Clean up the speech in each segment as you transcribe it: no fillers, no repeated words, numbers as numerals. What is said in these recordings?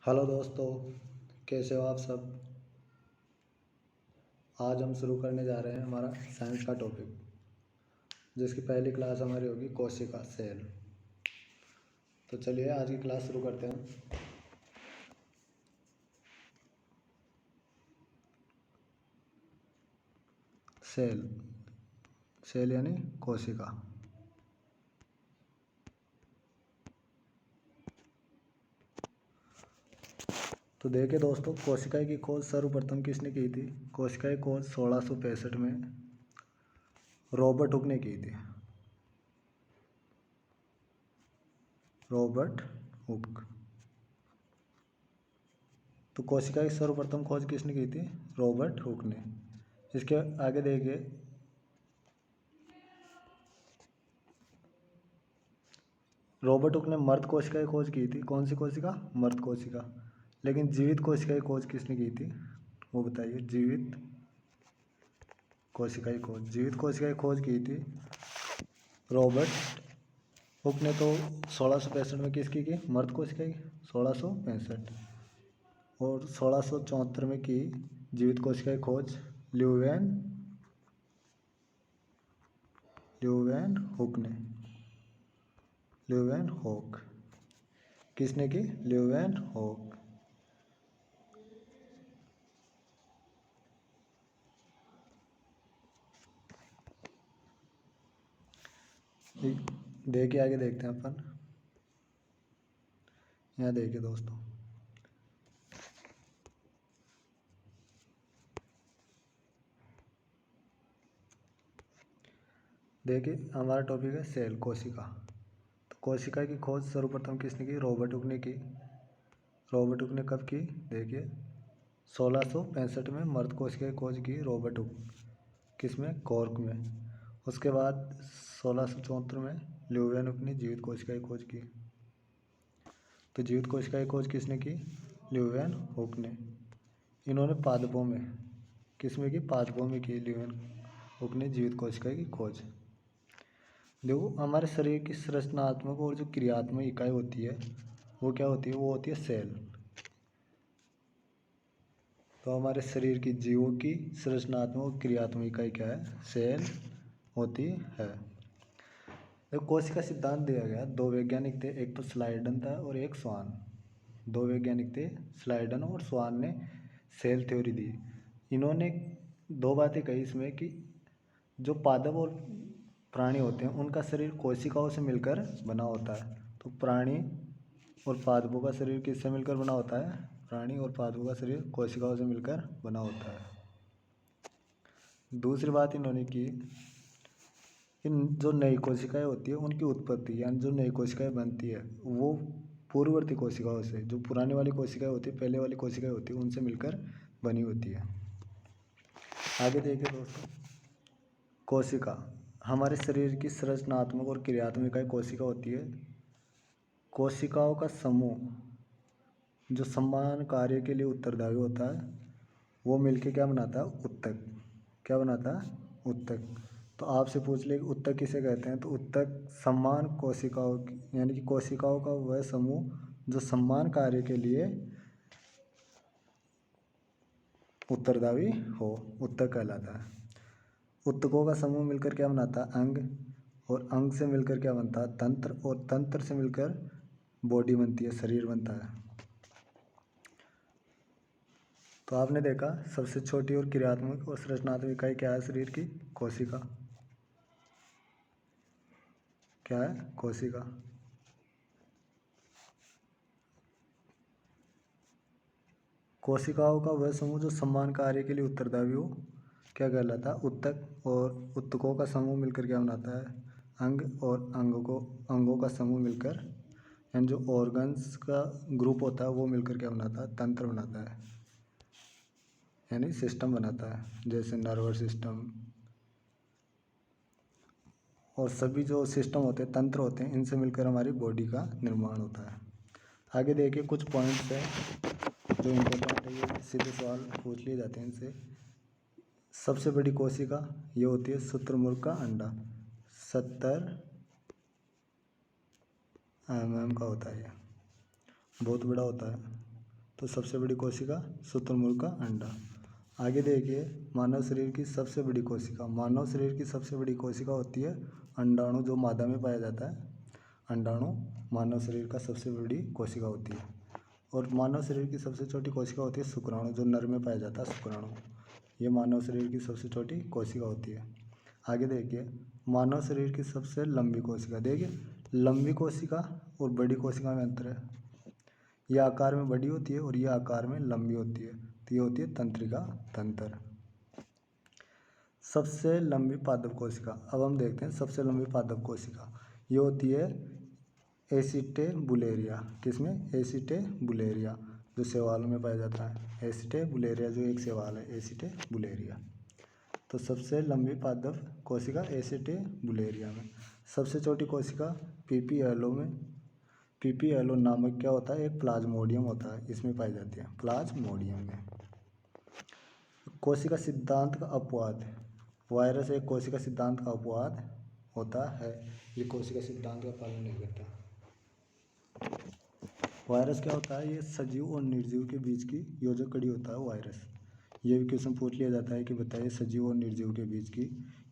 Hello दोस्तों, कैसे हो आप सब। आज हम शुरू करने जा रहे हैं हमारा साइंस का टॉपिक, जिसकी पहली क्लास हमारी होगी कोशिका सेल। तो चलिए आज की क्लास शुरू करते हैं। सेल सेल यानी कोशिका। तो देखिए दोस्तों, कोशिका की खोज सर्वप्रथम किसने की थी। कोशिका की खोज 1665 में रॉबर्ट हुक ने की थी। Robert Hooke. तो कोशिका की सर्वप्रथम खोज किसने की थी। रॉबर्ट हुक ने। इसके आगे देखिए, रॉबर्ट हुक ने मर्द कोशिका की खोज की थी। कौन सी कोशिका। मर्द कोशिका। लेकिन जीवित कोशिका की खोज किसने की थी, वो बताइए। जीवित कोशिका की खोज की थी रॉबर्ट हुक ने। तो 1665 में किसकी की, मर्द कोशिका की 1665। और 1674 में की जीवित कोशिका की खोज ल्यूवेन हुक ने। Leeuwen hook. किसने की, ल्यूवेन हुक। देखिए आगे देखते हैं अपन। यहाँ देखिए दोस्तों, देखिए हमारा टॉपिक है सेल, कोशिका। तो कोशिका की खोज सर्वप्रथम किसने की, रॉबर्ट हुक ने की। रॉबर्ट हुक ने कब की, देखिए 1665 में मर्द कोशिका की खोज की रॉबर्ट हुक। किसमें, कॉर्क में। उसके बाद 1674 में ल्यूवेन हुक ने जीवित कोशिका की खोज की। तो जीवित कोशिका की खोज किसने की, ल्यूवेन हुक ने। इन्होंने पादपों में, किसमें की, पादपों में की ल्यूवेन हुक ने जीवित कोशिका की खोज। देखो हमारे शरीर की संरचनात्मक और जो क्रियात्मक इकाई होती है वो क्या होती है, वो होती है सेल। तो हमारे शरीर की जीवों की संरचनात्मक और क्रियात्मक इकाई क्या है, सेल होती है। देखो कोशिका सिद्धांत दिया गया, दो वैज्ञानिक थे, एक तो स्लाइडन था और एक स्वान। दो वैज्ञानिक थे, स्लाइडन और स्वान ने सेल थ्योरी दी। इन्होंने दो बातें कही इसमें कि जो पादप और प्राणी होते हैं उनका शरीर कोशिकाओं से मिलकर बना होता है। तो प्राणी और पादपों का शरीर किससे मिलकर बना होता है, प्राणी और पादपों का शरीर कोशिकाओं से मिलकर बना होता है। दूसरी बात इन्होंने की कि जो नई कोशिकाएं होती है उनकी उत्पत्ति, यानी जो नई कोशिकाएं बनती है वो पूर्ववर्ती कोशिकाओं से, जो पुरानी वाली कोशिकाएं होती है, पहले वाली कोशिकाएं होती है, उनसे मिलकर बनी होती है। आगे देखिए दोस्तों, कोशिका हमारे शरीर की संरचनात्मक और क्रियात्मक इकाई कोशिका होती है। कोशिकाओं का समूह जो समान कार्य के लिए उत्तरदायी होता है वो मिलके क्या बनाता है, उत्तक। क्या बनाता है, उत्तक। तो आपसे पूछ ले उत्तक किसे कहते हैं, तो उत्तक समान कोशिकाओं यानी कि कोशिकाओं का वह समूह जो समान कार्य के लिए उत्तरदायी हो, उत्तक कहलाता है। उत्तकों का समूह मिलकर क्या बनाता है, अंग। और अंग से मिलकर क्या बनता है, तंत्र। और तंत्र से मिलकर बॉडी बनती है, शरीर बनता है। तो आपने देखा सबसे छोटी और क्रियात्मक और संरचनात्मक इकाई क्या है शरीर की, कोशिका। क्या है, कोशिका। कोशिकाओं का वह समूह जो समान कार्य के लिए उत्तरदायी हो क्या कहलाता है, उत्तक। और उत्तकों का समूह मिलकर क्या बनाता है, अंग। और अंगों का समूह मिलकर यानी जो ऑर्गन्स का ग्रुप होता है वो मिलकर क्या बनाता है, तंत्र बनाता है, यानी सिस्टम बनाता है। जैसे नर्वस सिस्टम और सभी जो सिस्टम होते हैं, तंत्र होते हैं, इनसे मिलकर हमारी बॉडी का निर्माण होता है। आगे देखिए कुछ पॉइंट्स हैं जो इम्पोर्टेंट है, ये सीधे सवाल पूछ लिए जाते हैं इनसे। सबसे बड़ी कोशिका ये होती है शुतुरमुर्ग का अंडा, 70 mm का होता है, ये बहुत बड़ा होता है। तो सबसे बड़ी कोशिका शुतुरमुर्ग का अंडा। आगे देखिए, मानव शरीर की सबसे बड़ी कोशिका। मानव शरीर की सबसे बड़ी कोशिका होती है अंडाणु, जो मादा में पाया जाता है। अंडाणु मानव शरीर का सबसे बड़ी कोशिका होती है। और मानव शरीर की सबसे छोटी कोशिका होती है शुक्राणु, जो नर में पाया जाता है शुक्राणु। ये मानव शरीर की सबसे छोटी कोशिका होती है। आगे देखिए, मानव शरीर की सबसे लंबी कोशिका। देखिए, लंबी कोशिका और बड़ी कोशिका में अंतर है। यह आकार में बड़ी होती है और यह आकार में लंबी होती है, तो ये होती है तंत्रिका तंत्र। सबसे लंबी पादप कोशिका। अब हम देखते हैं सबसे लंबी पादप कोशिका। ये होती है एसिटेबुलेरिया। किसमें? एसिटेबुलेरिया, जो शैवालों में पाया जाता है। एसिटेबुलेरिया जो एक शैवाल है, एसिटेबुलेरिया। तो सबसे लंबी पादप कोशिका एसिटेबुलेरिया में। सबसे छोटी कोशिका पीपीएलो में। पीपीएलो नामक क्या होता है? एक प्लाज्मोडियम होता है, इसमें पाई जाती है, प्लाज्मोडियम में। कोशिका सिद्धांत का अपवाद। वायरस एक कोशिका सिद्धांत का अपवाद होता है। ये कोशिका सिद्धांत का पालन नहीं करता। वायरस क्या होता है? ये सजीव और निर्जीव के बीच की योजक कड़ी होता है वायरस। ये भी क्वेश्चन पूछ लिया जाता है कि बताइए सजीव और निर्जीव के बीच की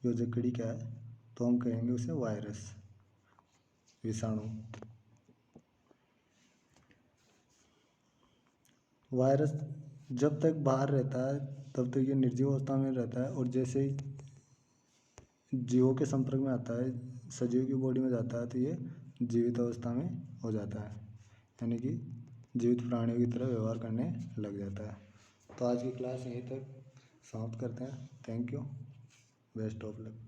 योजक कड़ी क्या है, तो हम कहेंगे उसे वायरस, विषाणु। वायरस जब तक बाहर रहता है तब तक ये निर्जीव अवस्था में रहता है, और जैसे ही जीवों के संपर्क में आता है, सजीव की बॉडी में जाता है, तो ये जीवित अवस्था में हो जाता है, यानी कि जीवित प्राणियों की तरह व्यवहार करने लग जाता है। तो आज की क्लास यहीं तक समाप्त करते हैं। Thank you, best of luck.